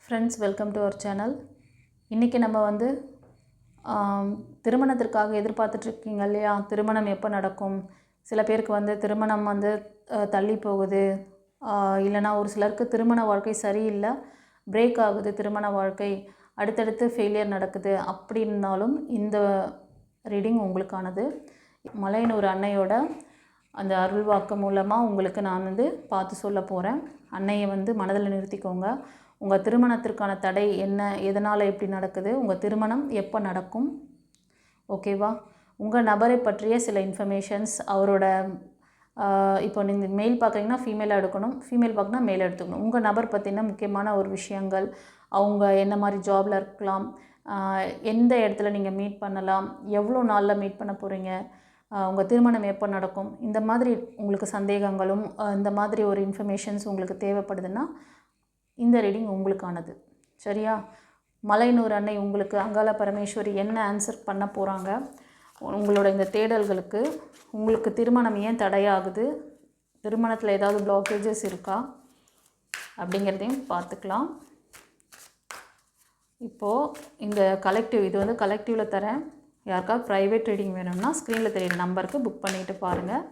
Friends, welcome to our channel. இன்றைக்கி நம்ம வந்து திருமணத்திற்காக எதிர்பார்த்துட்ருக்கீங்க இல்லையா? திருமணம் எப்போ நடக்கும்? சில பேருக்கு வந்து திருமணம் வந்து தள்ளி போகுது, இல்லைனா ஒரு சிலருக்கு திருமண வாழ்க்கை சரியில்லை, பிரேக் ஆகுது, திருமண வாழ்க்கை அடுத்தடுத்து ஃபெயிலியர் நடக்குது. அப்படி இருந்தாலும் இந்த ரீடிங் உங்களுக்கானது. மலையனூர் அன்னையோட அந்த அருள்வாக்கு மூலமாக உங்களுக்கு நான் வந்து பார்த்து சொல்ல போகிறேன். அன்னையை வந்து மனதில் நிறுத்திக்கோங்க. உங்கள் திருமணத்திற்கான தடை என்ன, எதனால் எப்படி நடக்குது, உங்கள் திருமணம் எப்போ நடக்கும், ஓகேவா? உங்கள் நபரை பற்றிய சில இன்ஃபர்மேஷன்ஸ், அவரோட இப்போ நீங்கள் மெயில் பார்க்குறீங்கன்னா ஃபீமேலாக எடுக்கணும், ஃபீமேல் பார்க்கணுன்னா மேல் எடுத்துக்கணும். உங்கள் நபர் பற்றின முக்கியமான ஒரு விஷயங்கள், அவங்க என்ன மாதிரி ஜாபில் இருக்கலாம், எந்த இடத்துல நீங்கள் மீட் பண்ணலாம், எவ்வளோ நாளில் மீட் பண்ண போகிறீங்க, உங்கள் திருமணம் எப்போ நடக்கும், இந்த மாதிரி உங்களுக்கு சந்தேகங்களும் இந்த மாதிரி ஒரு இன்ஃபர்மேஷன்ஸ் உங்களுக்கு தேவைப்படுதுன்னா இந்த ரீடிங் உங்களுக்கானது. சரியா? மலையனூர் அன்னை உங்களுக்கு அங்காள பரமேஸ்வரி என்ன ஆன்சர் பண்ண போகிறாங்க, உங்களோட இந்த தேடல்களுக்கு, உங்களுக்கு திருமணம் ஏன் தடையாகுது, திருமணத்தில் ஏதாவது பிளாக்கேஜஸ் இருக்கா அப்படிங்கிறதையும் பார்த்துக்கலாம். இப்போது இந்த கலெக்டிவ், இது வந்து கலெக்டிவில் தரேன். யாருக்காவது ப்ரைவேட் ரீடிங் வேணும்னா ஸ்க்ரீனில் தெரியுற நம்பருக்கு புக் பண்ணிவிட்டு பாருங்கள்.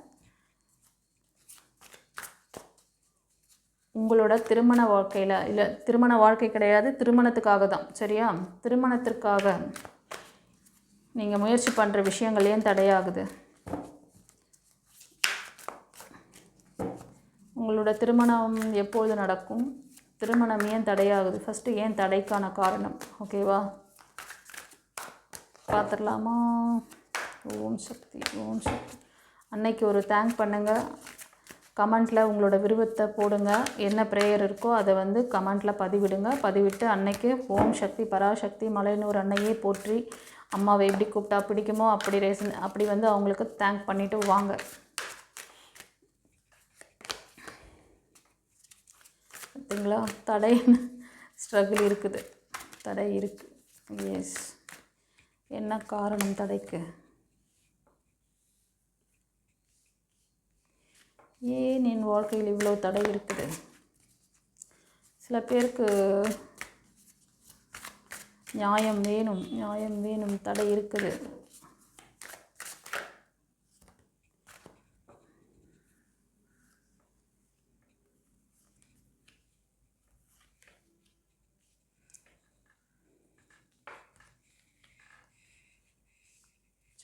உங்களோட திருமண வாழ்க்கையில், இல்லை திருமண வாழ்க்கை கிடையாது, திருமணத்துக்காக தான். சரியா? திருமணத்திற்காக நீங்கள் முயற்சி பண்ணுற விஷயங்கள் ஏன் தடையாகுது, உங்களோட திருமணம் எப்பொழுது நடக்கும், திருமணம் ஏன் தடையாகுது, ஃபஸ்ட்டு ஏன் தடைக்கான காரணம், ஓகேவா? பார்த்துடலாமா? ஓம் சக்தி, ஓம் சக்தி. அன்னைக்கு ஒரு தேங்க் பண்ணுங்கள். கமெண்ட்டில் உங்களோட விருப்பத்தை போடுங்க. என்ன ப்ரேயர் இருக்கோ அதை வந்து கமெண்ட்டில் பதிவிடுங்க. பதிவிட்டு அன்னைக்கு ஓம் சக்தி பராசக்தி மலையனூர் அன்னையே போற்றி, அம்மாவை எப்படி கூப்பிட்டா பிடிக்குமோ அப்படி வந்து அவங்களுக்கு தேங்க் பண்ணிவிட்டு வாங்க. பார்த்தீங்களா? தடை ஸ்ட்ரகிள் இருக்குது, தடை இருக்குது. எஸ், என்ன காரணம் தடைக்கு? ஏன் என் வாழ்க்கையில் இவ்வளோ தடை இருக்குது? சில பேருக்கு நியாயம் வேணும், நியாயம் வேணும், தடை இருக்குது.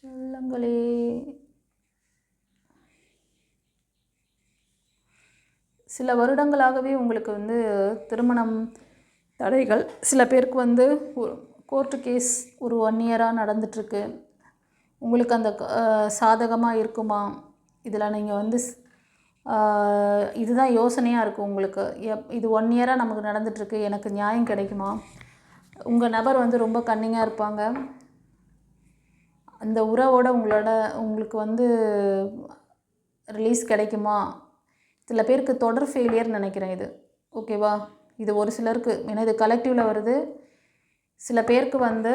சொல்லுங்களே. சில வருடங்களாகவே உங்களுக்கு வந்து திருமணம் தடைகள், சில பேருக்கு வந்து கோர்ட்டு கேஸ் ஒரு 1 இயராக நடந்துட்டுருக்கு. உங்களுக்கு அந்த சாதகமாக இருக்குமா, இதில் நீங்கள் வந்து இதுதான் யோசனையாக இருக்குது உங்களுக்கு. இது 1 இயராக நமக்கு நடந்துகிட்ருக்கு, எனக்கு நியாயம் கிடைக்குமா? உங்கள் நபர் வந்து ரொம்ப கன்னிங்காக இருப்பாங்க. அந்த உறவோட உங்களுக்கு வந்து ரிலீஸ் கிடைக்குமா? சில பேருக்கு தொடர் ஃபெயிலியர்னு நினைக்கிறேன் இது, ஓகேவா? இது ஒரு சிலருக்கு, ஏன்னா இது கலெக்டிவில் வருது. சில பேருக்கு வந்து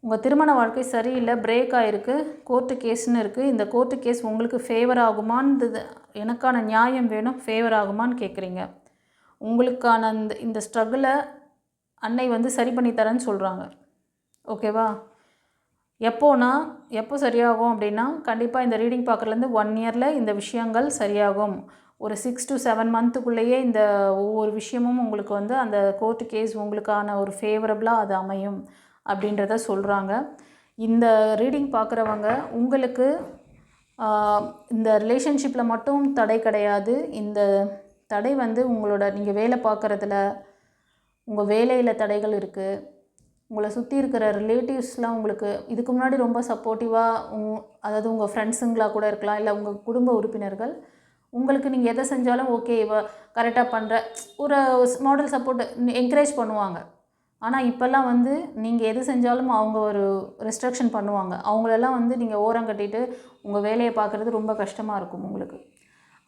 உங்கள் திருமண வாழ்க்கை சரியில்லை, பிரேக் ஆகிருக்கு, கோர்ட்டு கேஸ்ன்னு இருக்குது. இந்த கோர்ட்டு கேஸ் உங்களுக்கு ஃபேவர் ஆகுமான்னு, எனக்கான நியாயம் வேணும், ஃபேவர் ஆகுமான்னு கேட்குறீங்க. உங்களுக்கான இந்த ஸ்ட்ரகிளை அன்னை வந்து சரி பண்ணி தரேன்னு சொல்கிறாங்க, ஓகேவா? எப்போ சரியாகும் அப்படின்னா, கண்டிப்பாக இந்த ரீடிங் பார்க்குறதுலேருந்து 1 இயரில் இந்த விஷயங்கள் சரியாகும். ஒரு 6 to 7 மந்த்துக்குள்ளேயே இந்த ஒவ்வொரு விஷயமும் உங்களுக்கு வந்து அந்த கோர்ட்டு கேஸ் உங்களுக்கான ஒரு ஃபேவரபுளாக அது அமையும் அப்படின்றத சொல்கிறாங்க. இந்த ரீடிங் பார்க்குறவங்க, உங்களுக்கு இந்த ரிலேஷன்ஷிப்பில் மட்டும் தடை கிடையாது. இந்த தடை வந்து நீங்கள் வேலை பார்க்குறதுல, உங்கள் வேலையில் தடைகள் இருக்குது. உங்களை சுற்றி இருக்கிற ரிலேட்டிவ்ஸ்லாம் உங்களுக்கு இதுக்கு முன்னாடி ரொம்ப சப்போர்ட்டிவாக, அதாவது உங்கள் ஃப்ரெண்ட்ஸுங்களாக கூட இருக்கலாம், இல்லை உங்கள் குடும்ப உறுப்பினர்கள் உங்களுக்கு நீங்கள் எதை செஞ்சாலும் ஓகே இவ கரெக்டாக பண்ணுற ஒரு மாடல் சப்போர்ட் என்கரேஜ் பண்ணுவாங்க. ஆனால் இப்போல்லாம் வந்து நீங்கள் எது செஞ்சாலும் அவங்க ஒரு ரெஸ்ட்ரிக்ஷன் பண்ணுவாங்க. அவங்களெல்லாம் வந்து நீங்கள் ஓரம் கட்டிட்டு உங்கள் வேலையை பார்க்குறது ரொம்ப கஷ்டமாக இருக்கும் உங்களுக்கு.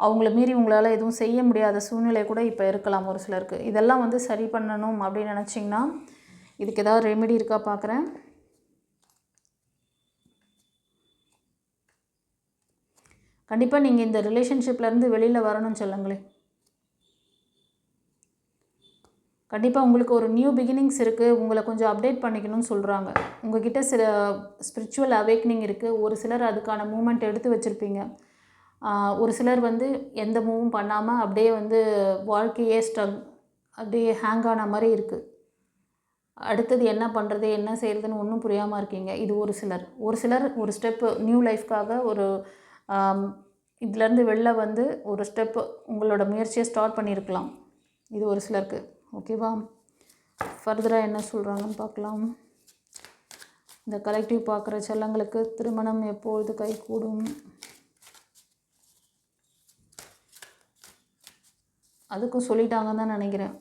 அவங்கள மீறி உங்களால் எதுவும் செய்ய முடியாத சூழ்நிலை கூட இப்போ இருக்கலாம் ஒரு சிலருக்கு. இதெல்லாம் வந்து சரி பண்ணணும் அப்படின்னு நினச்சிங்கன்னா இதுக்கு ஏதாவது ரெமெடி இருக்கா பார்க்குறேன். கண்டிப்பாக நீங்கள் இந்த ரிலேஷன்ஷிப்லேருந்து வெளியில் வரணும்னு சொல்லுங்களேன். கண்டிப்பாக உங்களுக்கு ஒரு நியூ பிகினிங்ஸ் இருக்குது, உங்களை கொஞ்சம் அப்டேட் பண்ணிக்கணும்னு சொல்கிறாங்க. உங்ககிட்ட சில ஸ்பிரிச்சுவல் அவேக்னிங் இருக்குது. ஒரு சிலர் அதுக்கான மூமெண்ட் எடுத்து வச்சுருப்பீங்க. ஒரு சிலர் வந்து எந்த மூவும் பண்ணாமல் அப்படியே வந்து வாழ்க்கையே அப்படியே ஹேங் ஆன மாதிரி இருக்குது. அடுத்தது என்ன பண்ணுறது, என்ன செய்கிறதுன்னு ஒன்றும் புரியாமல் இருக்கீங்க. இது ஒரு சிலர். ஒரு சிலர் ஒரு ஸ்டெப்பு நியூ லைஃப்காக ஒரு இதுலேருந்து வெளில வந்து ஒரு ஸ்டெப்பு உங்களோட முயற்சியை ஸ்டார்ட் பண்ணியிருக்கலாம். இது ஒரு சிலருக்கு. ஓகேவா? ஃபர்தராக என்ன சொல்கிறாங்கன்னு பார்க்கலாம். இந்த கலெக்டிவ் பார்க்குற செல்லங்களுக்கு திருமணம் எப்பொழுது கைகூடும்? அதுக்கும் சொல்லிட்டாங்கன்னு தான் நினைக்கிறேன்.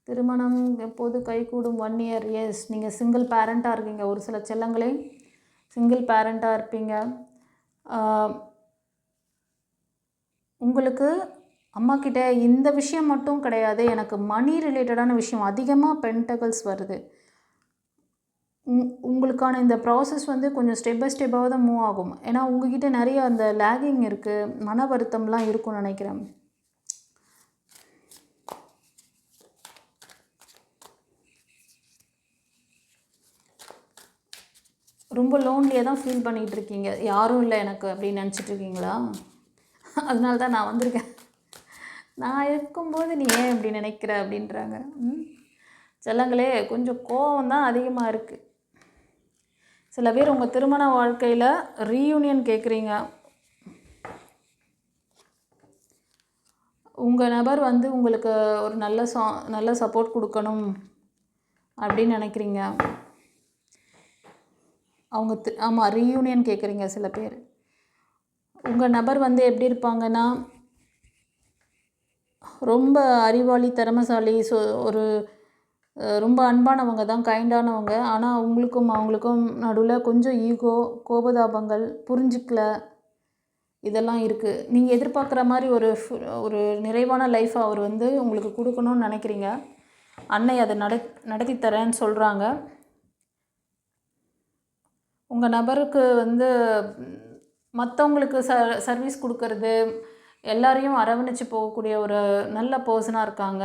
திருமணம் எப்போது கைகூடும்? 1 இயர். எஸ், நீங்கள் சிங்கிள் பேரண்ட்டாக இருக்கீங்க. ஒரு சில செல்லங்களே சிங்கிள் பேரண்ட்டாக இருப்பீங்க. உங்களுக்கு அம்மாக்கிட்ட இந்த விஷயம் மட்டும் கிடையாது, எனக்கு மணி ரிலேட்டடான விஷயம் அதிகமாக பென்டகல்ஸ் வருது. உங்களுக்கான இந்த ப்ராசஸ் வந்து கொஞ்சம் ஸ்டெப் பை ஸ்டெப்பாக தான் மூவ் ஆகும். ஏன்னா உங்ககிட்ட நிறைய அந்த லேகிங் இருக்குது, மன வருத்தம்லாம் இருக்கும்னு நினைக்கிறேன். ரொம்ப லோன்லியாக தான் ஃபீல் பண்ணிகிட்ருக்கீங்க. யாரும் இல்லை எனக்கு அப்படின்னு நினச்சிட்ருக்கீங்களா? அதனால தான் நான் வந்திருக்கேன். நான் இருக்கும்போது நீ ஏன் இப்படி நினைக்கிற அப்படின்றாங்க. செல்லங்களே, கொஞ்சம் கோவம் தான் அதிகமாக இருக்குது. சில பேர் உங்கள் திருமண வாழ்க்கையில் ரீயூனியன் கேட்குறீங்க. உங்கள் நபர் வந்து உங்களுக்கு ஒரு நல்ல சப்போர்ட் கொடுக்கணும் அப்படின்னு நினைக்கிறீங்க. அவங்க ஆமாம், ரீயூனியன் கேட்குறீங்க சில பேர். உங்கள் நபர் வந்து எப்படி இருப்பாங்கன்னா, ரொம்ப அறிவாளி, திறமைசாலி, ஒரு ரொம்ப அன்பானவங்க தான், கைண்டானவங்க. ஆனால் அவங்களுக்கும் நடுவில் கொஞ்சம் ஈகோ, கோபதாபங்கள், புரிஞ்சிக்கல, இதெல்லாம் இருக்குது. நீங்கள் எதிர்பார்க்குற மாதிரி ஒரு நிறைவான லைஃப்பை அவர் வந்து உங்களுக்கு கொடுக்கணும்னு நினைக்கிறீங்க. அன்னை அதை நடத்தி தரேன்னு சொல்கிறாங்க. உங்கள் நபருக்கு வந்து மற்றவங்களுக்கு சர்வீஸ் கொடுக்கறது, எல்லாரையும் அரவணைச்சு போகக்கூடிய ஒரு நல்ல பர்சனாக இருக்காங்க.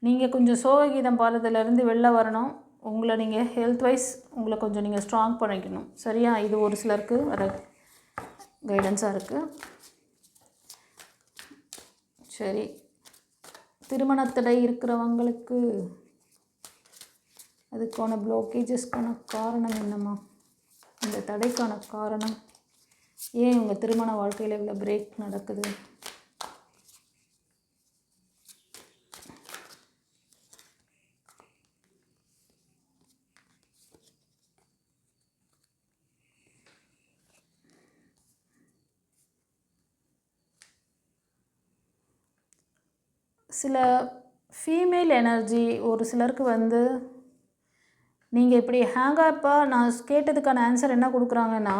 நீங்கள் கொஞ்சம் சோககீதம் பாடுறதுலேருந்து வெளில வரணும். உங்களை நீங்கள் ஹெல்த் வைஸ் உங்களை கொஞ்சம் நீங்கள் ஸ்ட்ராங் பண்ணிக்கணும். சரியா? இது ஒரு சிலருக்கு வர கைடன்ஸாக இருக்குது. சரி, திருமணத்தடை இருக்கிறவங்களுக்கு அதுக்கான ப்ளாக்கேஜஸ்க்கான காரணம் என்னம்மா? இந்த தடைக்கான காரணம் ஏன் உங்கள் திருமண வாழ்க்கையில் இவ்வளோ பிரேக் நடக்குது? சில ஃபீமேல் எனர்ஜி ஒரு சிலருக்கு வந்து நீங்கள் இப்படி ஹேங்காப்பாக நான் கேட்டதுக்கான ஆன்சர் என்ன கொடுக்குறாங்கன்னா,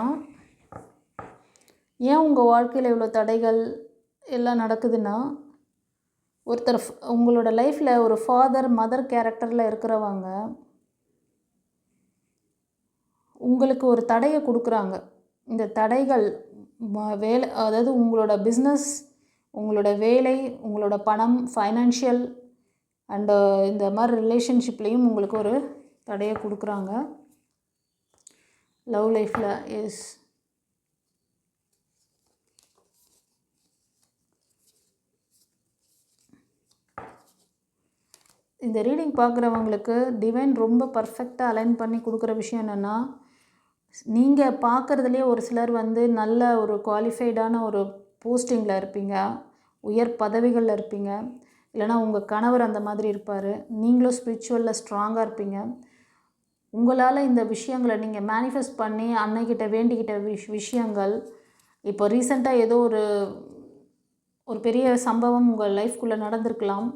ஏன் உங்கள் வாழ்க்கையில் இவ்வளோ தடைகள் எல்லாம் நடக்குதுன்னா, ஒருத்தர் உங்களோட லைஃப்பில் ஒரு ஃபாதர் மதர் கேரக்டரில் இருக்கிறவங்க உங்களுக்கு ஒரு தடையை கொடுக்குறாங்க. இந்த தடைகள் வேலை, அதாவது உங்களோட பிஸ்னஸ், உங்களோட வேலை, உங்களோட பணம், ஃபைனான்ஷியல் அண்டு இந்த மாதிரி ரிலேஷன்ஷிப்லேயும் உங்களுக்கு ஒரு தடையை கொடுக்குறாங்க. லவ் லைஃப்பில் எஸ், இந்த ரீடிங் பார்க்குறவங்களுக்கு டிவைன் ரொம்ப பர்ஃபெக்டாக அலைன் பண்ணி கொடுக்குற விஷயம் என்னென்னா, நீங்கள் பார்க்குறதுலே ஒரு சிலர் வந்து நல்ல ஒரு குவாலிஃபைடான ஒரு போஸ்டிங்கில் இருப்பீங்க, உயர் பதவிகளில் இருப்பீங்க. இல்லைனா உங்கள் கணவர் அந்த மாதிரி இருப்பார். நீங்களும் ஸ்பிரிச்சுவலில் ஸ்ட்ராங்காக இருப்பீங்க. உங்களால் இந்த விஷயங்களை நீங்கள் மேனிஃபெஸ்ட் பண்ணி அன்னைக்கிட்ட வேண்டிக்கிட்ட விஷயங்கள் இப்போ ரீசெண்டாக ஏதோ ஒரு பெரிய சம்பவம் உங்கள் லைஃப்குள்ளே நடந்திருக்கலாம்.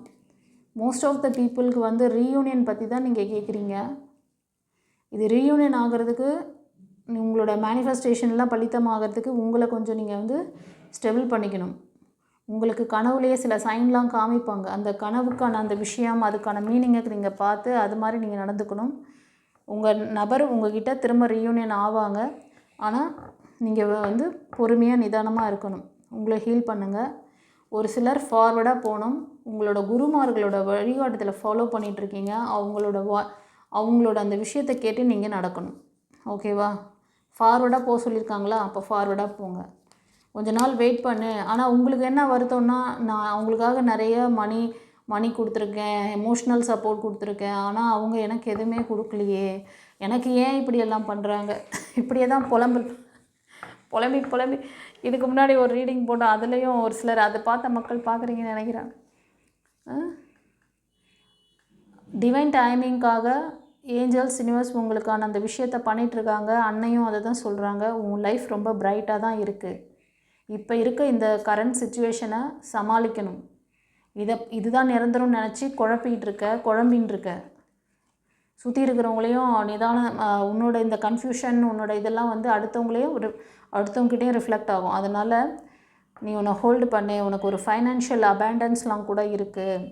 மோஸ்ட் ஆஃப் த பீப்புளுக்கு வந்து ரீயூனியன் பற்றி தான் நீங்கள் கேட்குறீங்க. இது ரீயூனியன் ஆகிறதுக்கு, உங்களோட மேனிஃபெஸ்டேஷன்லாம் பலித்தமாகிறதுக்கு உங்களை கொஞ்சம் நீங்கள் வந்து ஸ்டெபிள் பண்ணிக்கணும். உங்களுக்கு கனவுலேயே சில சைன்லாம் காமிப்பாங்க. அந்த கனவுக்கான அந்த விஷயம், அதுக்கான மீனிங்கை நீங்கள் பார்த்து அது மாதிரி நீங்கள் நடந்துக்கணும். உங்கள் நபர் உங்கள்கிட்ட திரும்ப ரீயூனியன் ஆவாங்க. ஆனால் நீங்கள் வந்து பொறுமையாக நிதானமாக இருக்கணும். உங்களை ஹீல் பண்ணுங்கள். ஒரு சிலர் ஃபார்வர்டாக போகணும். உங்களோட குருமார்களோட வழிகாட்டுதலை ஃபாலோ பண்ணிகிட்ருக்கீங்க. அவங்களோட அந்த விஷயத்தை கேட்டு நீங்கள் நடக்கணும். ஓகேவா? ஃபார்வர்டாக போக சொல்லியிருக்காங்களா, அப்போ ஃபார்வர்டாக போங்க. கொஞ்ச நாள் வெயிட் பண்ணு. ஆனால் உங்களுக்கு என்ன வருத்தம்னா, நான் அவங்களுக்காக நிறைய மணி கொடுத்துருக்கேன், எமோஷ்னல் சப்போர்ட் கொடுத்துருக்கேன், ஆனால் அவங்க எனக்கு எதுவுமே கொடுக்கலையே, எனக்கு ஏன் இப்படியெல்லாம் பண்ணுறாங்க, இப்படியே தான் புலம்பி இதுக்கு முன்னாடி ஒரு ரீடிங் போட்டோம். அதுலேயும் ஒரு சிலர் அதை பார்த்த மக்கள் பார்க்குறீங்கன்னு நினைக்கிறாங்க. டிவைன் டைமிங்காக ஏஞ்சல்ஸ் யூனிவர்ஸ் உங்களுக்கான அந்த விஷயத்தை பண்ணிகிட்ருக்காங்க. அன்னையும் அதை தான் சொல்கிறாங்க. உங்கள் லைஃப் ரொம்ப பிரைட்டாக தான் இருக்குது. இப்போ இருக்க இந்த கரண்ட் சிச்சுவேஷனை சமாளிக்கணும். இதுதான் நிரந்தரம்னு நினச்சி குழம்பின்னு இருக்க. சுற்றி இருக்கிறவங்களையும் உன்னோட இந்த கன்ஃபியூஷன், உன்னோட இதெல்லாம் வந்து அடுத்தவங்ககிட்டையும் ரிஃப்ளெக்ட் ஆகும். அதனால் நீ உன்னை ஹோல்டு பண்ணு. உனக்கு ஒரு ஃபைனான்ஷியல் அபேண்டன்ஸ்லாம் கூட இருக்குது.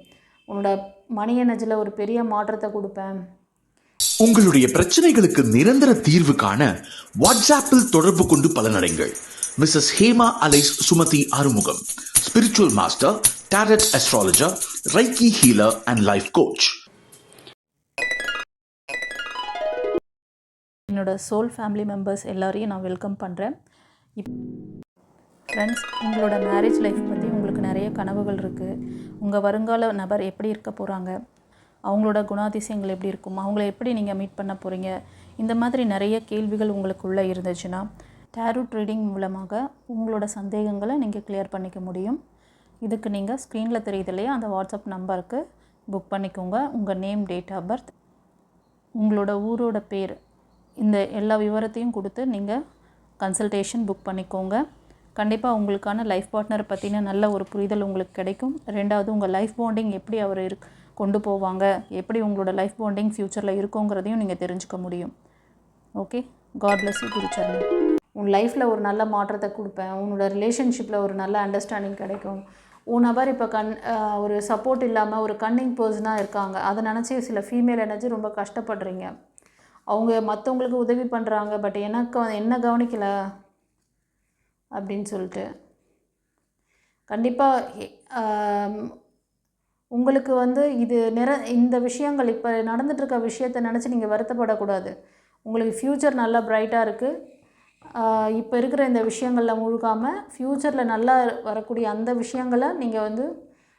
உன்னோட மணி எனர்ஜியில் ஒரு பெரிய மாற்றத்தை கொடுப்பேன். உங்களுடைய பிரச்சனைகளுக்கு நிரந்தர தீர்வு காண வாட்ஸ்ஆப்பில் தொடர்பு கொண்டு பலனடைங்கள். Mrs Hema Alice Sumathi Arumugam, spiritual master, tarot astrologer, reiki healer and life coach. என்னோட சோல் ஃபேமிலி மெம்பர்ஸ் எல்லாரையும் நான் வெல்கம் பண்ணுறேன். ஃப்ரெண்ட்ஸ், உங்களோட மேரேஜ் லைஃப் பற்றி உங்களுக்கு நிறைய கனவுகள் இருக்குது. உங்கள் வருங்கால நபர் எப்படி இருக்க போகிறாங்க, அவங்களோட குணாதிசயங்கள் எப்படி இருக்கும், அவங்கள எப்படி நீங்கள் மீட் பண்ண போகிறீங்க, இந்த மாதிரி நிறைய கேள்விகள் உங்களுக்குள்ளே இருந்துச்சுன்னா டேரோட் ரீடிங் மூலமாக உங்களோட சந்தேகங்களை நீங்கள் கிளியர் பண்ணிக்க முடியும். இதுக்கு நீங்கள் ஸ்க்ரீனில் தெரியுது இல்லையா, அந்த வாட்ஸ்அப் நம்பருக்கு புக் பண்ணிக்கோங்க. உங்கள் நேம், டேட் ஆஃப் பர்த், உங்களோட ஊரோட பேர், இந்த எல்லா விவரத்தையும் கொடுத்து நீங்கள் கன்சல்டேஷன் புக் பண்ணிக்கோங்க. கண்டிப்பாக உங்களுக்கான லைஃப் பார்ட்னரை பற்றின நல்ல ஒரு புரிதல் உங்களுக்கு கிடைக்கும். ரெண்டாவது, உங்கள் லைஃப் பாண்டிங் எப்படி அவர் கொண்டு போவாங்க, எப்படி உங்களோட லைஃப் பாண்டிங் ஃப்யூச்சரில் இருக்குங்கிறதையும் நீங்கள் தெரிஞ்சுக்க முடியும். ஓகே, காட் பிளஸ் யூ குருச்சரணி. உன் லைஃப்பில் ஒரு நல்ல மாற்றத்தை கொடுப்பேன். உன்னோட ரிலேஷன்ஷிப்பில் ஒரு நல்ல அண்டர்ஸ்டாண்டிங் கிடைக்கும். உன் நபர் இப்போ ஒரு சப்போர்ட் இல்லாமல் ஒரு கன்னிங் பர்சனாக இருக்காங்க. அதை நினச்சி சில ஃபீமேல் எனர்ஜி ரொம்ப கஷ்டப்படுறீங்க. அவங்க மற்றவங்களுக்கு உதவி பண்ணுறாங்க, பட் எனக்கு என்ன கவனிக்கலை அப்படின்னு சொல்லிட்டு. கண்டிப்பாக உங்களுக்கு வந்து இந்த விஷயங்கள் இப்போ நடந்துகிட்ருக்க விஷயத்தை நினச்சி நீங்கள் வருத்தப்படக்கூடாது. உங்களுக்கு ஃப்யூச்சர் நல்லா ப்ரைட்டாக இருக்குது. இப்போ இருக்கிற இந்த விஷயங்களில் முழுகாமல் ஃப்யூச்சரில் நல்லா வரக்கூடிய அந்த விஷயங்களை நீங்கள் வந்து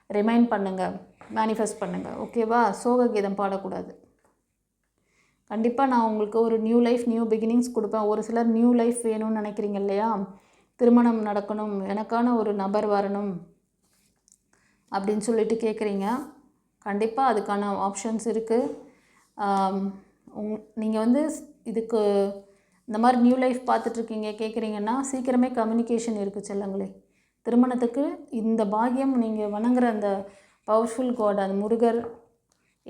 ரிமைண்ட் பண்ணுங்கள், மேனிஃபெஸ்ட் பண்ணுங்கள். ஓகேவா? சோக கீதம் பாடக்கூடாது. கண்டிப்பாக நான் உங்களுக்கு ஒரு நியூ லைஃப், நியூ பிகினிங்ஸ் கொடுப்பேன். ஒரு சிலர் நியூ லைஃப் வேணும்னு நினைக்கிறீங்க இல்லையா, திருமணம் நடக்கணும், எனக்கான ஒரு நபர் வரணும் அப்படின்னு சொல்லிட்டு கேட்குறீங்க. கண்டிப்பாக அதுக்கான ஆப்ஷன்ஸ் இருக்குது. நீங்கள் வந்து இதுக்கு இந்த மாதிரி நியூ லைஃப் பார்த்துட்ருக்கீங்க, கேட்குறீங்கன்னா சீக்கிரமே கம்யூனிகேஷன் இருக்குது செல்லங்களே. திருமணத்துக்கு இந்த பாக்கியம் நீங்கள் வணங்குற அந்த பவர்ஃபுல் காட், அந்த முருகர்,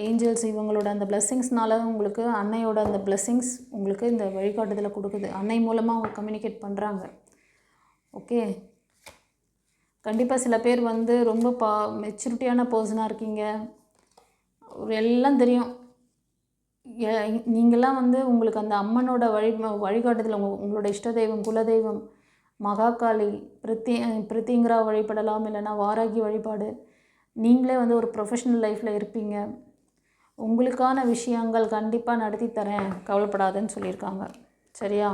ஏஞ்சல்ஸ், இவங்களோட அந்த பிளெஸ்ஸிங்ஸ்னால உங்களுக்கு அன்னையோட அந்த பிளெஸ்ஸிங்ஸ் உங்களுக்கு இந்த வழிகாட்டுதலை கொடுக்குது. அன்னை மூலமாக அவங்க கம்யூனிகேட் பண்ணுறாங்க. ஓகே, கண்டிப்பாக சில பேர் வந்து ரொம்ப மெச்சூரிட்டியான பர்சனாக இருக்கீங்க, எல்லாம் தெரியும். நீங்கள்லாம் வந்து உங்களுக்கு அந்த அம்மனோட வழிகாட்டுதல், உங்களோட இஷ்ட தெய்வம், குலதெய்வம், மகாகாளி, பிரித்திங்கிரா வழிபடலாம், இல்லைனா வாராகி வழிபாடு. நீங்களே வந்து ஒரு ப்ரொஃபஷ்னல் லைஃப்பில் இருப்பீங்க. உங்களுக்கான விஷயங்கள் கண்டிப்பாக நடத்தி தரேன், கவலைப்படாதுன்னு சொல்லியிருக்காங்க. சரியா?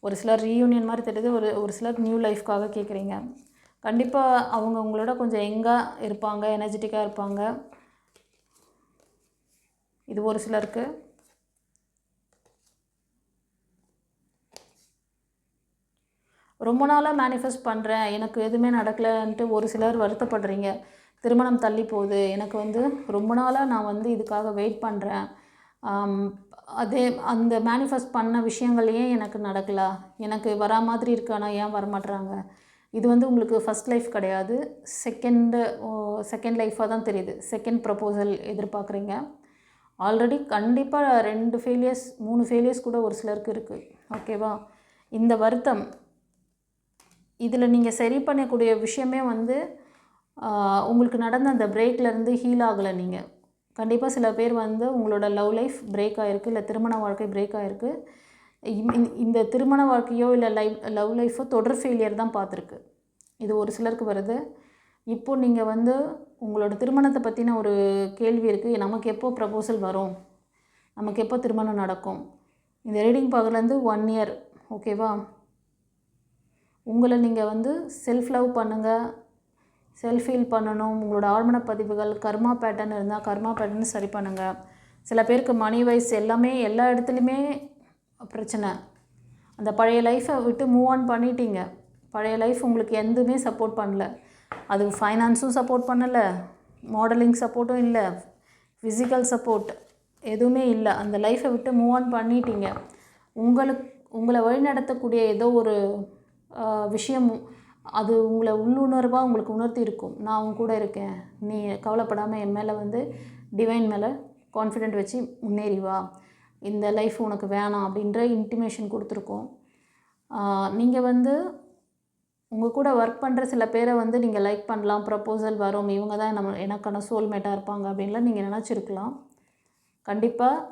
ஒரு சிலர் ரீயூனியன் மாதிரி தெரியுது, ஒரு சிலர் நியூ லைஃப்காக கேட்குறீங்க. கண்டிப்பாக அவங்க உங்களோட கொஞ்சம் யங்காக இருப்பாங்க, எனர்ஜெட்டிக்காக இருப்பாங்க. இது ஒரு சிலருக்கு. ரொம்ப நாளாக மேனிஃபெஸ்ட் பண்ணுறேன், எனக்கு எதுவுமே நடக்கலைன்ட்டு ஒரு சிலர் வருத்தப்படுறீங்க. திருமணம் தள்ளி போகுது, எனக்கு வந்து ரொம்ப நாளாக நான் வந்து இதுக்காக வெயிட் பண்ணுறேன், அந்த மேனிஃபெஸ்ட் பண்ண விஷயங்களையே எனக்கு நடக்கலை, எனக்கு வரா மாதிரி இருக்கு, ஆனால் ஏன் வரமாட்டுறாங்க. இது வந்து உங்களுக்கு ஃபஸ்ட் லைஃப் கிடையாது, செகண்ட் லைஃபாக தான் தெரியுது. செகண்ட் ப்ரப்போசல் எதிர்பார்க்குறீங்க. ஆல்ரெடி கண்டிப்பாக 2 ஃபெயிலியர்ஸ் 3 ஃபெயிலியர்ஸ் கூட ஒரு சிலருக்கு இருக்குது. ஓகேவா? இந்த வருத்தம் இதில் நீங்கள் சரி பண்ணக்கூடிய விஷயமே வந்து உங்களுக்கு நடந்த அந்த பிரேக்லேருந்து ஹீல் ஆகலை. நீங்கள் கண்டிப்பாக சில பேர் வந்து உங்களோட லவ் லைஃப் பிரேக் ஆகிருக்கு, இல்லை திருமண வாழ்க்கை பிரேக் ஆகிருக்கு. இந்த திருமண வாழ்க்கையோ இல்லை லவ் லைஃபோ தொடர் ஃபெயிலியர் தான் பார்த்துருக்கு. இது ஒரு சிலருக்கு வருது. இப்போது நீங்கள் வந்து உங்களோட திருமணத்தை பற்றின ஒரு கேள்வி இருக்குது. நமக்கு எப்போ ப்ரப்போசல் வரும், நமக்கு எப்போ திருமணம் நடக்கும். இந்த ரீடிங் பார்க்குறதுலேருந்து 1 இயர். ஓகேவா? உங்களை நீங்கள் வந்து செல்ஃப் லவ் பண்ணுங்கள், செல்ஃப் ஃபீல் பண்ணணும். உங்களோட ஆழ்மன பதிவுகள், கர்மா பேட்டர்ன் இருந்தால் கர்மா பேட்டர்ன் சரி பண்ணுங்கள். சில பேருக்கு மணி வைஸ் எல்லாமே எல்லா இடத்துலையுமே பிரச்சனை. அந்த பழைய லைஃப்பை விட்டு மூவ் ஆன் பண்ணிட்டீங்க. பழைய லைஃப் உங்களுக்கு எதுவுமே சப்போர்ட் பண்ணல. அது ஃபைனான்ஸும் சப்போர்ட் பண்ணலை, மாடலிங் சப்போர்ட்டும் இல்லை, ஃபிசிக்கல் சப்போர்ட் எதுவுமே இல்லை. அந்த லைஃப்பை விட்டு மூவ் ஆன் பண்ணிட்டீங்க. உங்களை வழிநடத்தக்கூடிய ஏதோ ஒரு விஷயம் அது உங்களை உள்ளுணர்வாக உங்களுக்கு உணர்த்தி இருக்கும். நான் உங்க கூட இருக்கேன், நீ கவலைப்படாமல் என் மேலே வந்து டிவைன் மேலே கான்ஃபிடென்ட் வச்சு முன்னேறி வா, இந்த லைஃப் உனக்கு வேணாம் அப்படின்ற இன்டிமேஷன் கொடுத்துருக்கோம். நீங்கள் வந்து உங்கள் கூட ஒர்க் பண்ணுற சில பேரை வந்து நீங்கள் லைக் பண்ணலாம், ப்ரப்போசல் வரும், இவங்க தான் எனக்கான சோல்மேட்டாக இருப்பாங்க அப்படின்லாம் நீங்கள் நினச்சிருக்கலாம். கண்டிப்பாக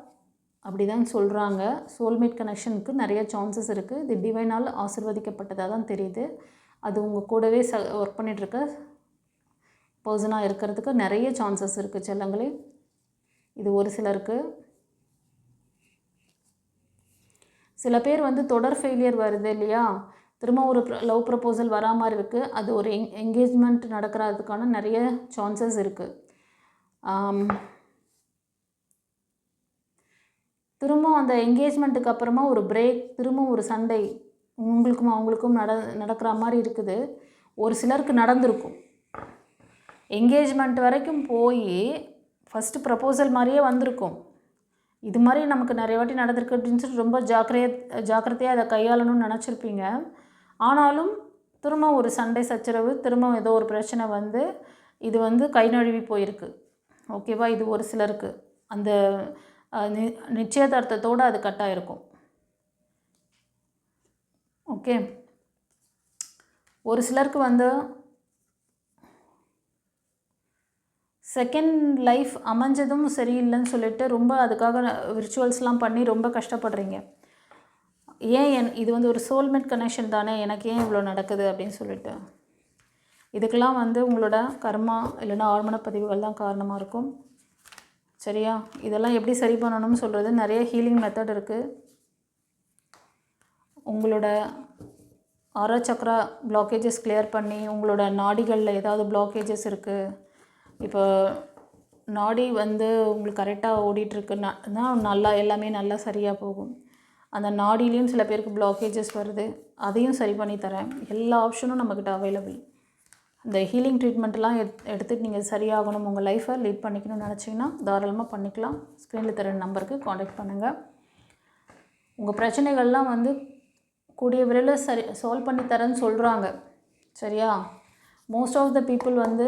அப்படி தான் சொல்கிறாங்க. சோல்மேட் கனெக்ஷனுக்கு நிறைய சான்சஸ் இருக்குது. இது டிவைனால் ஆசீர்வதிக்கப்பட்டதாக தான் தெரியுது. அது உங்கள் கூடவே ஒர்க் பண்ணிகிட்ருக்க பர்சனாக இருக்கிறதுக்கு நிறைய சான்சஸ் இருக்குது செல்லங்களே. இது ஒரு சிலருக்கு. சில பேர் வந்து தொடர் ஃபெயிலியர் வருது இல்லையா, திரும்ப ஒரு லவ் ப்ரப்போசல் வரா மாதிரி இருக்குது. அது ஒரு என்கேஜ்மெண்ட் நடக்கிறதுக்கான நிறைய சான்சஸ் இருக்குது. திரும்ப அந்த என்கேஜ்மெண்ட்டுக்கு அப்புறமா ஒரு பிரேக், திரும்ப ஒரு சண்டை உங்களுக்கும் அவங்களுக்கும் நடக்கிற மாதிரி இருக்குது. ஒரு சிலருக்கு நடந்திருக்கும். என்கேஜ்மெண்ட் வரைக்கும் போய் ஃபஸ்ட்டு ப்ரப்போசல் மாதிரியே வந்திருக்கும். இது மாதிரி நமக்கு நிறைய வாட்டி நடந்திருக்கு அப்படின்னு சொல்லிட்டு ரொம்ப ஜாக்கிரதையாக அதை கையாளணும்னு நினச்சிருப்பீங்க. ஆனாலும் திரும்ப ஒரு சண்டை சச்சரவு, திரும்ப ஏதோ ஒரு பிரச்சனை வந்து இது வந்து கை நழுவி போயிருக்கு. ஓகேவா? இது ஒரு சிலருக்கு அந்த நிச்சயதார்த்தத்தோடு அது கட்டாயிருக்கும். ஓகே. ஒரு சிலருக்கு வந்து செகண்ட் லைஃப் அமைஞ்சதும் சரியில்லைன்னு சொல்லிட்டு ரொம்ப அதுக்காக ரிச்சுவல்ஸ்லாம் பண்ணி ரொம்ப கஷ்டப்படுறீங்க. ஏன் இது வந்து ஒரு சோல்மேட் கனெக்ஷன் தானே, எனக்கு ஏன் இவ்வளோ நடக்குது அப்படின்னு சொல்லிட்டு. இதுக்கெல்லாம் வந்து உங்களோட கர்மா இல்லைன்னா ஆழ்மன பதிவுகள் தான் காரணமாக இருக்கும். சரியா? இதெல்லாம் எப்படி சரி பண்ணணும்னு சொல்கிறது நிறைய ஹீலிங் மெத்தட் இருக்குது. உங்களோட ஆரா சக்ரா பிளாக்கேஜஸ் கிளியர் பண்ணி, உங்களோட நாடிகளில் ஏதாவது பிளாக்கேஜஸ் இருக்குது, இப்போ நாடி வந்து உங்களுக்கு கரெக்டாக ஓடிட்டுருக்குன்னா நல்லா எல்லாமே நல்லா சரியாக போகும். அந்த நாடிலையும் சில பேருக்கு பிளாக்கேஜஸ் வருது, அதையும் சரி பண்ணி தரேன். எல்லா ஆப்ஷனும் நம்மக்கிட்ட அவைலபிள். இந்த ஹீலிங் ட்ரீட்மெண்ட்லாம் எடுத்துகிட்டு நீங்கள் சரியாகணும், உங்கள் லைஃப்பை லீட் பண்ணிக்கணும்னு நினச்சிங்கன்னா தாராளமாக பண்ணிக்கலாம். ஸ்க்ரீனில் தர நம்பருக்கு காண்டாக்ட் பண்ணுங்கள். உங்கள் பிரச்சனைகள்லாம் வந்து கூடிய விரைவில் சால்வ் பண்ணி தரேன்னு சொல்கிறாங்க. சரியா? மோஸ்ட் ஆஃப் த பீப்புள் வந்து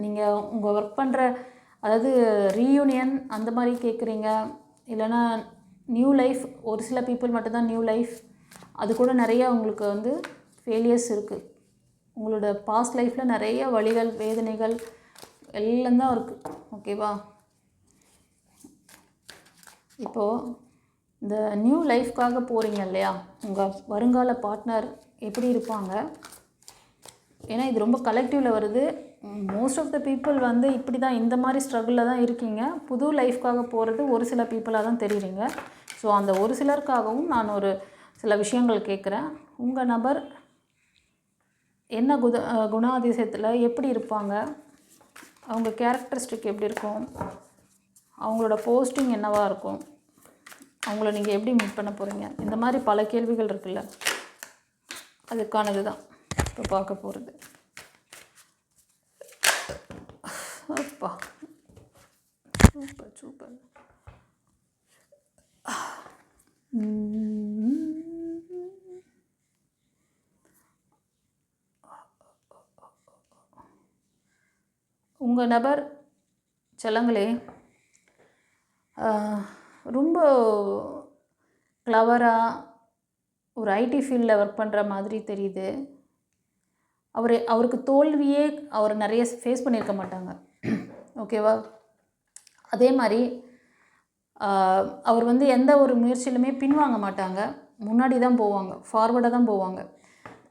நீங்கள் உங்கள் ஒர்க் பண்ணுற, அதாவது ரீயூனியன் அந்த மாதிரி கேட்குறீங்க, இல்லைனா நியூ லைஃப். ஒரு சில பீப்புள் மட்டும்தான் நியூ லைஃப். அது கூட நிறைய உங்களுக்கு வந்து ஃபெயிலியர்ஸ் இருக்குது. உங்களோட பாஸ்ட் லைஃப்பில் நிறைய வலிகள், வேதனைகள் எல்லாம் தான் இருக்குது. ஓகேவா? இப்போது இந்த நியூ லைஃப்காக போகிறீங்க இல்லையா, உங்கள் வருங்கால பார்ட்னர் எப்படி இருப்பாங்க? ஏன்னா இது ரொம்ப கலெக்டிவில் வருது. மோஸ்ட் ஆஃப் த பீப்புள் வந்து இப்படி தான், இந்த மாதிரி ஸ்ட்ரகிளில் தான் இருக்கீங்க. புது லைஃப்காக போகிறது ஒரு சில பீப்புளாக தான் தெரியுறீங்க. ஸோ அந்த ஒரு சிலருக்காகவும் நான் ஒரு சில விஷயங்கள் கேட்குறேன். உங்கள் நபர் என்ன குணாதிசயத்தில் எப்படி இருப்பாங்க, அவங்க கேரக்டரிஸ்டிக் எப்படி இருக்கும், அவங்களோட போஸ்டிங் என்னவாக இருக்கும், அவங்கள நீங்கள் எப்படி மீட் பண்ண போகிறீங்க, இந்த மாதிரி பல கேள்விகள் இருக்குல்ல, அதுக்கானது தான் இப்போ பார்க்க போகிறது. அப்பா சூப்பர் சூப்பர். உங்கள் நபர் செல்லங்களே ரொம்ப கிளவராக ஒரு ஐடி ஃபீல்டில் ஒர்க் பண்ணுற மாதிரி தெரியுது. அவருக்கு தோல்வியே அவர் நிறைய ஃபேஸ் பண்ணியிருக்க மாட்டாங்க. ஓகேவா? அதே மாதிரி அவர் வந்து எந்த ஒரு முயற்சியிலுமே பின்வாங்க மாட்டாங்க, முன்னாடி தான் போவாங்க, ஃபார்வர்டாக தான் போவாங்க.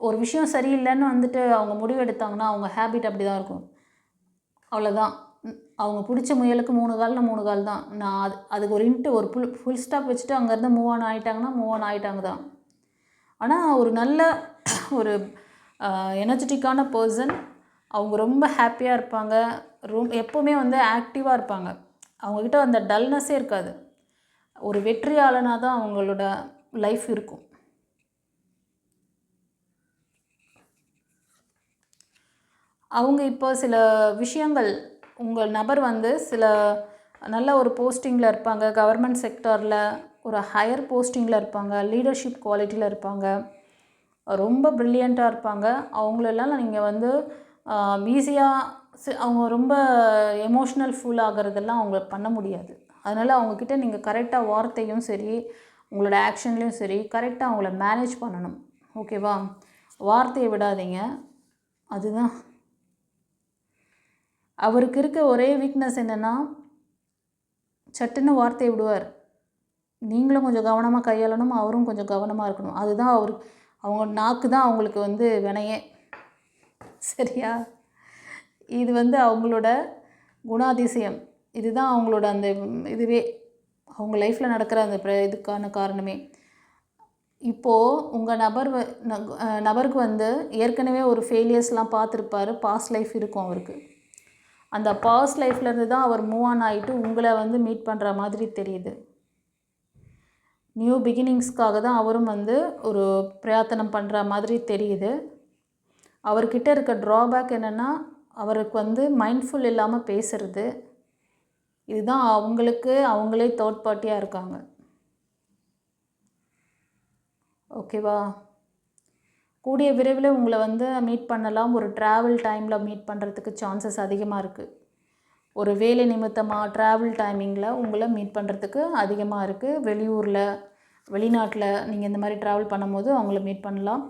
ஒரு விஷயம் சரியில்லைன்னு வந்துட்டு அவங்க முடிவு எடுத்தாங்கன்னா அவங்க ஹேபிட் அப்படி தான் இருக்கும். அவ்வளோதான். அவங்க பிடிச்ச முயலுக்கு 3 கால்னா 3 கால் தான். நான் அதுக்கு ஒரு ஒரு ஃபுல் ஸ்டாப் வச்சுட்டு அங்கேருந்து மூவ் ஆன் ஆகிட்டாங்கன்னா மூவ் ஆன் ஆகிட்டாங்க தான். ஆனால் ஒரு நல்ல ஒரு எனர்ஜெட்டிக்கான பர்சன், அவங்க ரொம்ப ஹாப்பியாக இருப்பாங்க, எப்போவுமே வந்து ஆக்டிவாக இருப்பாங்க. அவங்கக்கிட்ட அந்த டல்னஸ்ஸே இருக்காது. ஒரு வெற்றியாளனாக தான் அவங்களோட லைஃப் இருக்கும். அவங்க இப்போ சில விஷயங்கள், உங்கள் நபர் வந்து சில நல்ல ஒரு போஸ்டிங்கில் இருப்பாங்க, கவர்மெண்ட் செக்டாரில் ஒரு ஹையர் போஸ்டிங்கில் இருப்பாங்க, லீடர்ஷிப் குவாலிட்டியில் இருப்பாங்க, ரொம்ப ப்ரில்லியண்ட்டாக இருப்பாங்க. அவங்களெல்லாம் நீங்கள் வந்து ஈஸியாக அவங்க ரொம்ப எமோஷ்னல் ஃபுல் ஆகிறதெல்லாம் அவங்க பண்ண முடியாது. அதனால் அவங்கக்கிட்ட நீங்கள் கரெக்டாக வார்த்தையும் சரி, உங்களோட ஆக்ஷன்லேயும் சரி கரெக்டாக அவங்கள மேனேஜ் பண்ணணும். ஓகேவா? வார்த்தையை விடாதீங்க. அதுதான் அவருக்கு இருக்க ஒரே வீக்னஸ் என்னென்னா, சட்டுன்னு வார்த்தையை விடுவார். நீங்களும் கொஞ்சம் கவனமாக கையாளணும், அவரும் கொஞ்சம் கவனமாக இருக்கணும். அதுதான் அவங்க நாக்கு தான் அவங்களுக்கு வந்து வினையே. சரியா? இது வந்து அவங்களோட குணாதிசயம். இதுதான் அவங்களோட அந்த இதுவே அவங்க லைஃப்பில் நடக்கிற அந்த இதுக்கான காரணமே. இப்போது உங்கள் நபருக்கு வந்து ஏற்கனவே ஒரு ஃபெயிலியர்ஸ்லாம் பார்த்துருப்பார், பாஸ்ட் லைஃப் இருக்கும் அவருக்கு. அந்த பாஸ்ட் லைஃப்லேருந்து தான் அவர் மூவ் ஆன் ஆகிட்டு உங்களை வந்து மீட் பண்ணுற மாதிரி தெரியுது. நியூ பிகினிங்ஸ்க்காக தான் அவரும் வந்து ஒரு பிரயத்தனம் பண்ணுற மாதிரி தெரியுது. அவர்கிட்ட இருக்க ட்ராபேக் என்னென்னா, அவருக்கு வந்து மைண்ட்ஃபுல் இல்லாமல் பேசுகிறது. இதுதான் அவங்களே தேர்ட் பார்ட்டியாக இருக்காங்க. ஓகேவா? கூடிய விரைவில் உங்களை வந்து மீட் பண்ணலாம். ஒரு ட்ராவல் டைமில் மீட் பண்ணுறதுக்கு சான்சஸ் அதிகமாக இருக்குது. ஒரு வேலை நிமித்தமாக ட்ராவல் டைமிங்கில் உங்களை மீட் பண்ணுறதுக்கு அதிகமாக இருக்குது. வெளியூரில், வெளிநாட்டில் நீங்கள் இந்த மாதிரி ட்ராவல் பண்ணும்போது அவங்கள மீட் பண்ணலாம்.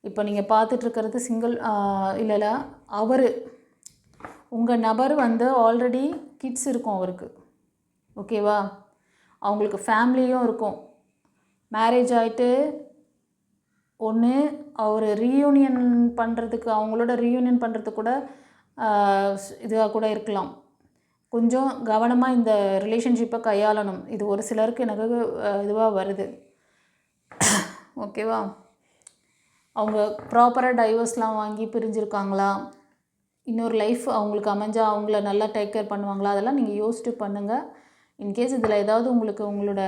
இப்போ நீங்கள் பார்த்துட்ருக்கிறது இல்லை உங்கள் நபர் வந்து ஆல்ரெடி கிட்ஸ் இருக்கும் அவருக்கு. ஓகேவா? அவங்களுக்கு ஃபேமிலியும் இருக்கும். மேரேஜ் ஆகிட்டு ஒன்று அவர் அவங்களோட ரீயூனியன் பண்ணுறதுக்கு கூட இதுவாக கூட இருக்கலாம். கொஞ்சம் கவனமாக இந்த ரிலேஷன்ஷிப்பை கையாளணும். இது ஒரு சிலருக்கு எனக்கு இதுவாக வருது. ஓகேவா? அவங்க ப்ராப்பராக டைவர்ஸ்லாம் வாங்கி பிரிஞ்சிருக்காங்களா, இன்னொரு லைஃப் அவங்களுக்கு அமைஞ்சால் அவங்கள நல்லா டேக் கேர் பண்ணுவாங்களா, அதெல்லாம் நீங்கள் யோசிச்சுட்டு பண்ணுங்கள். இன்கேஸ் இதில் ஏதாவது உங்களுக்கு உங்களோட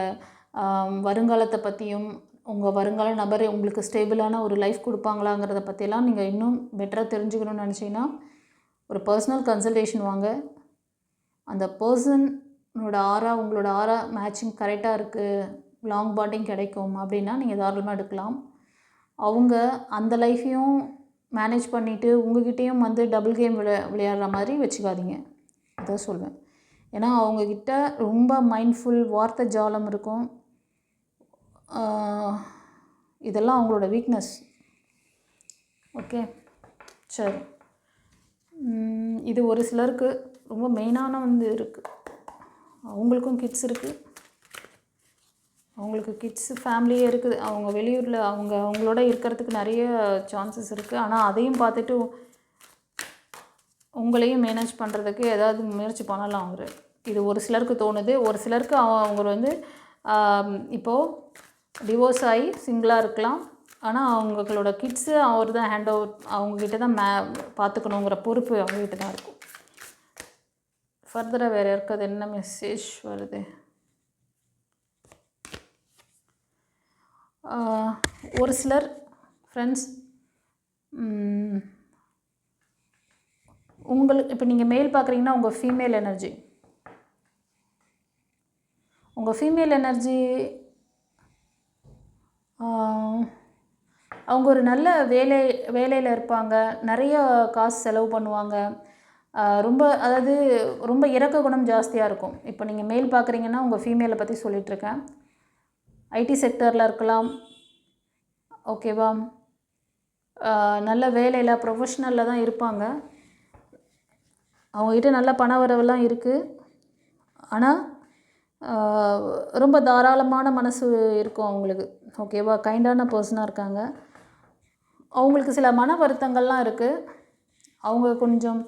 வருங்காலத்தை பற்றியும், உங்கள் வருங்கால நபர் உங்களுக்கு ஸ்டேபிளான ஒரு லைஃப் கொடுப்பாங்களாங்கிறத பற்றியெல்லாம் நீங்கள் இன்னும் பெட்டராக தெரிஞ்சுக்கணும்னு நினச்சிங்கன்னா ஒரு பர்சனல் கன்சல்டேஷன் வாங்க. அந்த பர்சனோட உங்களோட மேட்சிங் கரெக்டாக இருக்குது, லாங் பாண்டிங் கிடைக்கும் அப்படின்னா நீங்கள் தாராளமாக எடுக்கலாம். அவங்க அந்த லைஃப்பையும் மேனேஜ் பண்ணிவிட்டு உங்கள்கிட்டையும் வந்து டபுள் கேம் விளையாடுற மாதிரி வச்சுக்காதீங்க. அதான் சொல்வேன். ஏன்னா அவங்கக்கிட்ட ரொம்ப மைண்ட்ஃபுல் வார்த்தை ஜாலம் இருக்கும். இதெல்லாம் அவங்களோட வீக்னஸ். ஓகே, சரி. இது ஒரு சிலருக்கு ரொம்ப மெயினான வந்து இருக்குது. அவங்களுக்கும் கிட்ஸ் இருக்குது. அவங்களுக்கு கிட்ஸு ஃபேமிலியே இருக்குது. அவங்க வெளியூரில் அவங்களோட இருக்கிறதுக்கு நிறைய சான்சஸ் இருக்குது. ஆனால் அதையும் பார்த்துட்டு உங்களையும் மேனேஜ் பண்ணுறதுக்கு ஏதாவது முயற்சி பண்ணலாம் அவர். இது ஒரு சிலருக்கு தோணுது. ஒரு சிலருக்கு அவங்க வந்து இப்போது டிவோர்ஸ் ஆகி சிங்கிளாக இருக்கலாம். ஆனால் அவங்களோட கிட்ஸு அவர் தான் ஹேண்ட் ஓவர், அவங்கக்கிட்ட தான் பார்த்துக்கணுங்கிற பொறுப்பு அவங்ககிட்ட தான் இருக்கும். ஃபர்தராக வேறு யாருக்காவது என்ன மெசேஜ் வருது? ஒரு சிலர் ஃப்ரெண்ட்ஸ் உங்களுக்கு இப்போ நீங்கள் மெயில் பார்க்குறீங்கன்னா உங்கள் ஃபீமேல் எனர்ஜி அவங்க ஒரு நல்ல வேலையில் இருப்பாங்க. நிறைய காசு செலவு பண்ணுவாங்க. ரொம்ப இரக்க குணம் ஜாஸ்தியாக இருக்கும். இப்போ நீங்கள் மெயில் பார்க்குறீங்கன்னா உங்கள் ஃபீமேலை பற்றி சொல்லிகிட்ருக்கேன். ஐடி செக்டரில் இருக்கலாம். ஓகேவா? நல்ல வேலையில் ப்ரொஃபஷ்னலில் தான் இருப்பாங்க. அவங்கக்கிட்ட நல்ல பண வரவெல்லாம் இருக்குது. ஆனால் ரொம்ப தாராளமான மனசு இருக்கும் அவங்களுக்கு. ஓகேவா? கைண்டான பர்சனாக இருக்காங்க. அவங்களுக்கு சில மன வருத்தங்கள்லாம் இருக்குது. அவங்க கொஞ்சம்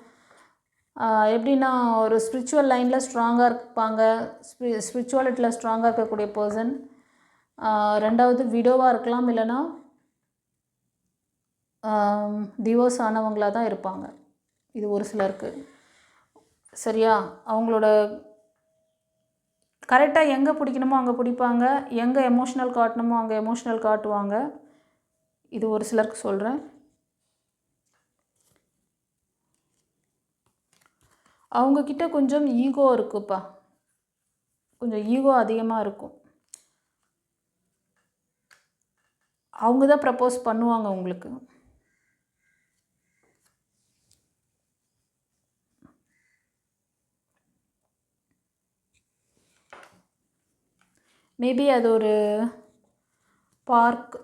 எப்படின்னா ஒரு ஸ்பிரிச்சுவல் லைனில் ஸ்ட்ராங்காக இருப்பாங்க. ஸ்பிரிச்சுவாலிட்டியில் ஸ்ட்ராங்காக இருக்கக்கூடிய பர்சன். ரெண்டாவது விடோவாக இருக்கலாம், இல்லைன்னா டிவோர்ஸ் ஆனவங்களாக தான் இருப்பாங்க. இது ஒரு சிலருக்கு. சரியா? அவங்களோட கரெக்டாக எங்கே பிடிக்கணுமோ அங்கே பிடிப்பாங்க, எங்கே எமோஷ்னல் காட்டணுமோ அங்கே எமோஷ்னல் காட்டுவாங்க. இது ஒரு சிலருக்கு சொல்கிறேன். அவங்கக்கிட்ட கொஞ்சம் ஈகோ இருக்குப்பா, கொஞ்சம் ஈகோ அதிகமாக இருக்கும். அவங்க தான் ப்ரப்போஸ் பண்ணுவாங்க உங்களுக்கு. மேபி அது ஒரு பார்க்,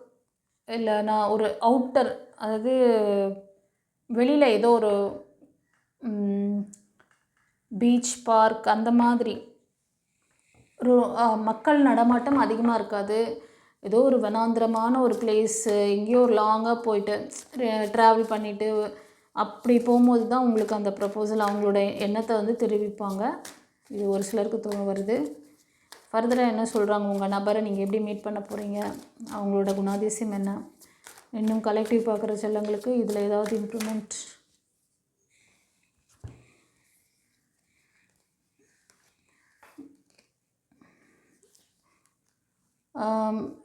இல்லைனா ஒரு அவுட்டர், அதாவது வெளியில் ஏதோ ஒரு பீச், பார்க், அந்த மாதிரி ஒரு மக்கள் நடமாட்டம் அதிகமாக இருக்காது. ஏதோ ஒரு வனாந்திரமான ஒரு பிளேஸு, எங்கேயோ ஒரு லாங்காக போயிட்டு ட்ராவல் பண்ணிவிட்டு அப்படி போகும்போது தான் உங்களுக்கு அந்த ப்ரப்போசல் அவங்களோட எண்ணத்தை வந்து தெரிவிப்பாங்க. இது ஒரு சிலருக்கு வருது. ஃபர்தராக என்ன சொல்கிறாங்க, உங்கள் நபரை நீங்கள் எப்படி மீட் பண்ண போகிறீங்க, அவங்களோட குணாதிசயம் என்ன, இன்னும் கலெக்டிவ் பார்க்குற செல்லங்களுக்கு இதில் ஏதாவது இம்ப்ரூவ்மெண்ட்.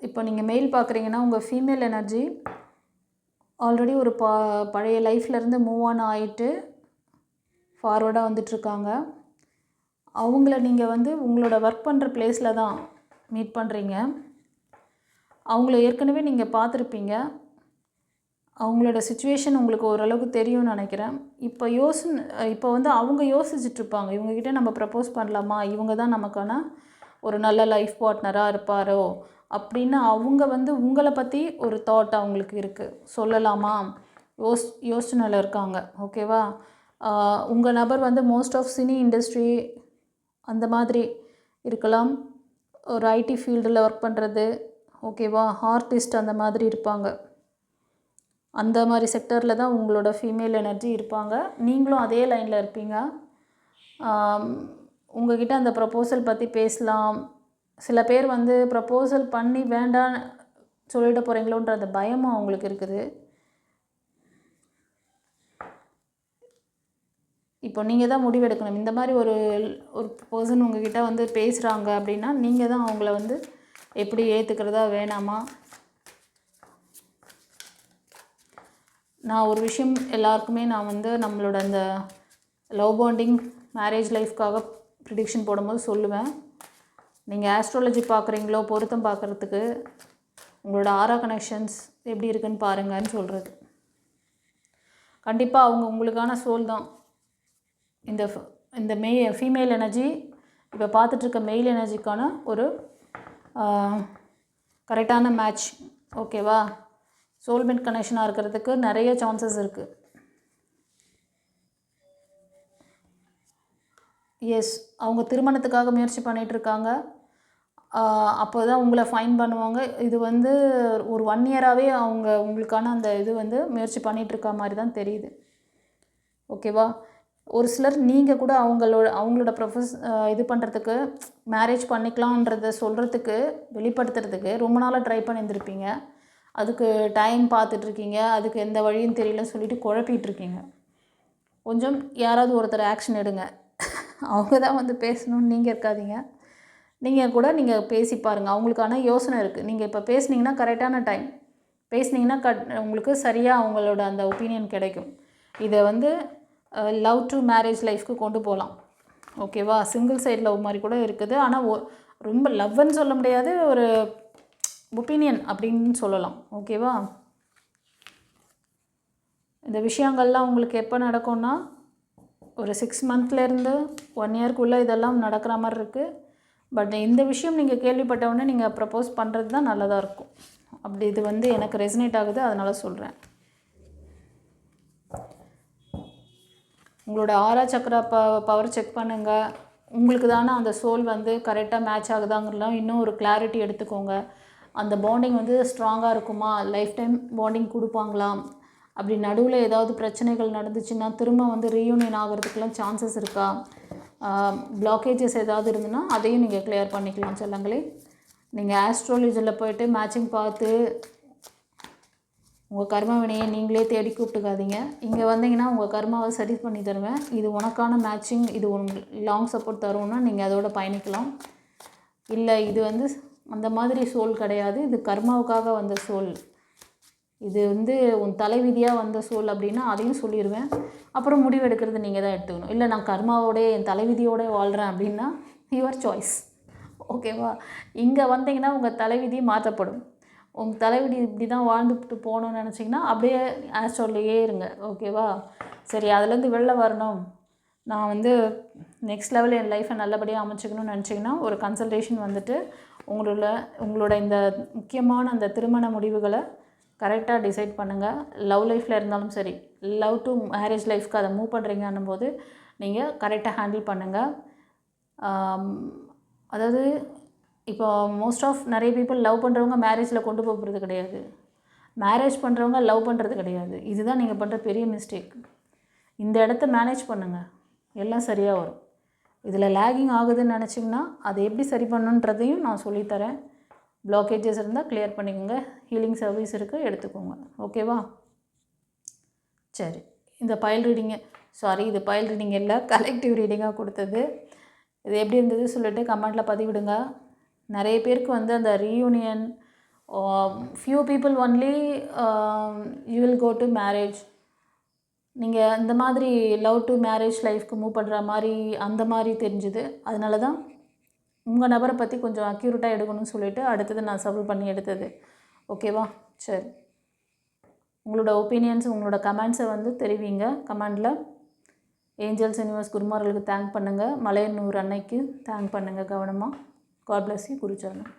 இப்போ நீங்கள் மெயில் பார்க்குறீங்கன்னா உங்கள் ஃபீமேல் எனர்ஜி ஆல்ரெடி ஒரு பழைய லைஃப்லேருந்து மூவ் ஆன் ஆகிட்டு ஃபார்வர்டாக வந்துட்டுருக்காங்க. அவங்கள நீங்கள் வந்து உங்களோட ஒர்க் பண்ணுற பிளேஸில் தான் மீட் பண்ணுறீங்க. அவங்கள ஏற்கனவே நீங்கள் பார்த்துருப்பீங்க. அவங்களோட சுச்சுவேஷன் உங்களுக்கு ஓரளவுக்கு தெரியும்னு நினைக்கிறேன். இப்போ வந்து அவங்க யோசிச்சுட்ருப்பாங்க, இவங்ககிட்ட நம்ம ப்ரப்போஸ் பண்ணலாமா, இவங்க தான் நமக்கான ஒரு நல்ல லைஃப் பார்ட்னராக இருப்பாரோ அப்படின்னு அவங்க வந்து உங்களை பற்றி ஒரு தாட் அவங்களுக்கு இருக்குது. சொல்லலாமா யோசனையில் இருக்காங்க. ஓகேவா? உங்கள் நபர் வந்து மோஸ்ட் ஆஃப் சினி இண்டஸ்ட்ரி அந்த மாதிரி இருக்கலாம், ஒரு ஐடி ஃபீல்டில் ஒர்க் பண்ணுறது, ஓகேவா, ஆர்டிஸ்ட் அந்த மாதிரி இருப்பாங்க. அந்த மாதிரி செக்டரில் தான் உங்களோட ஃபீமேல் எனர்ஜி இருப்பாங்க. நீங்களும் அதே லைனில் இருப்பீங்க. உங்கள்கிட்ட அந்த ப்ரப்போசல் பற்றி பேசலாம். சில பேர் வந்து ப்ரப்போசல் பண்ணி வேண்டான்னு சொல்லிட்டு போகிறீங்களோன்ற அந்த பயமும் அவங்களுக்கு இருக்குது. இப்போ நீங்கள் தான் முடிவெடுக்கணும். இந்த மாதிரி ஒரு பர்சன் உங்ககிட்ட வந்து பேசுகிறாங்க அப்படின்னா நீங்கள் தான் அவங்கள வந்து எப்படி ஏற்றுக்கிறதா வேணாமா. நான் ஒரு விஷயம் எல்லாருக்குமே நான் வந்து நம்மளோட அந்த லவ் பாண்டிங் மேரேஜ் லைஃப்காக ப்ரிடிக்ஷன் போடும்போது சொல்லுவேன். நீங்கள் ஆஸ்ட்ராலஜி பார்க்குறீங்களோ, பொருத்தம் பார்க்குறதுக்கு உங்களோட ஆரா கனெக்ஷன்ஸ் எப்படி இருக்குன்னு பாருங்கன்னு சொல்கிறது. கண்டிப்பாக அவங்க உங்களுக்கான சோல் தான். இந்த ஃபீமேல் எனர்ஜி இப்போ பார்த்துட்ருக்க மெயில் எனர்ஜிக்கான ஒரு கரெக்டான மேட்ச். ஓகேவா? சோல்மேட் கனெக்ஷனாக இருக்கிறதுக்கு நிறைய சான்சஸ் இருக்குது. எஸ், அவங்க திருமணத்துக்காக முயற்சி பண்ணிகிட்ருக்காங்க. அப்போ தான் உங்களை ஃபைன் பண்ணுவாங்க. இது வந்து ஒரு 1 இயராகவே அவங்க உங்களுக்கான அந்த இது வந்து முயற்சி பண்ணிகிட்ருக்க மாதிரி தான் தெரியுது. ஓகேவா? ஒரு சிலர் நீங்கள் கூட அவங்களோட இது பண்ணுறதுக்கு, மேரேஜ் பண்ணிக்கலான்றத சொல்கிறதுக்கு, வெளிப்படுத்துறதுக்கு ரொம்ப நாளாக ட்ரை பண்ணியிருந்திருப்பீங்க. அதுக்கு டைம் பார்த்துட்ருக்கீங்க, அதுக்கு எந்த வழியும் தெரியலன்னு சொல்லிட்டு குழப்பிகிட்ருக்கீங்க. கொஞ்சம் யாராவது ஒருத்தர் ஆக்ஷன் எடுங்க. அவங்க தான் வந்து பேசணும்னு நீங்கள் இருக்காதீங்க. நீங்கள் பேசி பாருங்கள். அவங்களுக்கான யோசனை இருக்குது. நீங்கள் இப்போ பேசுனீங்கன்னா கரெக்டான டைம் பேசுனீங்கன்னா உங்களுக்கு சரியாக அவங்களோட அந்த ஒப்பீனியன் கிடைக்கும். இதை வந்து லவ் டு மேரேஜ் லைஃப்க்கு கொண்டு போகலாம். ஓகேவா? சிங்கிள் சைடு லவ் மாதிரி கூட இருக்குது. ஆனால் ரொம்ப லவ்ன்னு சொல்ல முடியாது, ஒரு ஒப்பீனியன் அப்படின்னு சொல்லலாம். ஓகேவா? இந்த விஷயங்கள்லாம் உங்களுக்கு எப்போ நடக்கும்னா ஒரு 6 மந்த்லேருந்து 1 இயர்க்குள்ளே இதெல்லாம் நடக்கிற மாதிரி இருக்குது. பட் இந்த விஷயம் நீங்கள் கேள்விப்பட்டவுடனே நீங்கள் ப்ரப்போஸ் பண்ணுறது தான் நல்லதாக இருக்கும். அப்படி இது வந்து எனக்கு ரெசனேட் ஆகுது, அதனால் சொல்கிறேன். உங்களோட ஆரா சக்கரா பவர் செக் பண்ணுங்கள். உங்களுக்கு தானே அந்த சோல் வந்து கரெக்டாக மேட்ச் ஆகுதாங்கிறலாம் இன்னும் ஒரு கிளாரிட்டி எடுத்துக்கோங்க. அந்த பாண்டிங் வந்து ஸ்ட்ராங்காக இருக்குமா, லைஃப் டைம் பாண்டிங் கொடுப்பாங்களா, அப்படி நடுவில் ஏதாவது பிரச்சனைகள் நடந்துச்சுன்னா திரும்ப வந்து ரீயூனியன் ஆகிறதுக்கெலாம் சான்சஸ் இருக்கா, பிளாக்கேஜஸ் ஏதாவது இருந்ததுன்னா அதையும் நீங்கள் கிளியர் பண்ணிக்கலாம் செல்லங்களே. நீங்கள் ஆஸ்ட்ராலஜியில் போய்ட்டு மேட்சிங் பார்த்து உங்கள் கர்ம வினையை நீங்களே தேடி கூப்பிட்டுக்காதீங்க. இங்கே வந்தீங்கன்னா உங்கள் கர்மாவை சரி பண்ணி தருவேன். இது உனக்கான மேட்சிங், இது உங்களுக்கு லாங் சப்போர்ட் தரும்னா நீங்கள் அதோட பயணிக்கலாம். இல்லை இது வந்து அந்த மாதிரி சோல் கிடையாது, இது கர்மாவுக்காக வந்த சோல், இது வந்து உன் தலைவிதியாக வந்த சோல் அப்படின்னா அதையும் சொல்லிடுவேன். அப்புறம் முடிவு எடுக்கிறது நீங்கள் தான் எடுத்துக்கணும். இல்லை நான் கர்மாவோட என் தலைவிதியோட வாழ்கிறேன் அப்படின்னா யுவர் சாய்ஸ். ஓகேவா? இங்கே வந்தீங்கன்னா உங்கள் தலைவிதி மாற்றப்படும். உங்கள் தலைவிதி இப்படி தான் வாழ்ந்துட்டு போகணுன்னு நினச்சிங்கன்னா அப்படியே ஆஸ்ட்ரோலையே இருங்க. ஓகேவா? சரி, அதுலேருந்து வெளில வரணும், நான் வந்து நெக்ஸ்ட் லெவல் என் லைஃப்பை நல்லபடியாக அமைச்சிக்கணும்னு நினச்சிங்கன்னா ஒரு கன்சல்டேஷன் வந்துட்டு உங்களோட இந்த முக்கியமான அந்த திருமண முடிவுகளை கரெக்டாக டிசைட் பண்ணுங்கள். லவ் லைஃப்பில் இருந்தாலும் சரி, லவ் டு மேரேஜ் லைஃப்க்கு அதை மூவ் பண்ணுறீங்கன்னும் போது நீங்கள் கரெக்டாக ஹேண்டில் பண்ணுங்கள். அதாவது இப்போ மோஸ்ட் ஆஃப் நிறைய பீப்புள் லவ் பண்ணுறவங்க மேரேஜில் கொண்டு போகிறது கிடையாது, மேரேஜ் பண்ணுறவங்க லவ் பண்ணுறது கிடையாது. இதுதான் நீங்கள் பண்ணுற பெரிய மிஸ்டேக். இந்த இடத்த மேனேஜ் பண்ணுங்கள், எல்லாம் சரியாக வரும். இதில் லேகிங் ஆகுதுன்னு நினச்சிங்கன்னா அதை எப்படி சரி பண்ணணுன்றதையும் நான் சொல்லித்தரேன். பிளாக்கேஜஸ் இருந்தால் கிளியர் பண்ணிக்கோங்க, ஹீலிங் சர்வீஸ் இருக்குது, எடுத்துக்கோங்க. ஓகேவா? சரி, இந்த பைல் ரீடிங் இல்லை, கலெக்டிவ் ரீடிங்காக கொடுத்தது. இது எப்படி இருந்தது சொல்லிட்டு கமெண்ட்டில் பதிவிடுங்க. நிறைய பேருக்கு வந்து அந்த reunion, few people only you will go to marriage. நீங்கள் இந்த மாதிரி லவ் டு மேரேஜ் லைஃப்க்கு மூவ் பண்ணுற மாதிரி அந்த மாதிரி தெரிஞ்சுது. அதனால தான் உங்கள் நபரை பற்றி கொஞ்சம் அக்யூரேட்டாக எடுக்கணும்னு சொல்லிவிட்டு அடுத்தது நான் சர்வ் பண்ணி எடுத்தது. ஓகேவா? சரி, உங்களோட ஒப்பீனியன்ஸ், உங்களோட கமெண்ட்ஸை வந்து தெரிவிங்க கமெண்டில். ஏஞ்சல்ஸ், யூனிவர்ஸ், குருமார்களுக்கு தேங்க் பண்ணுங்கள். மலையனூர் அன்னைக்கு தேங்க் பண்ணுங்கள் கவனமாக. God bless you. குருச்சரணம்.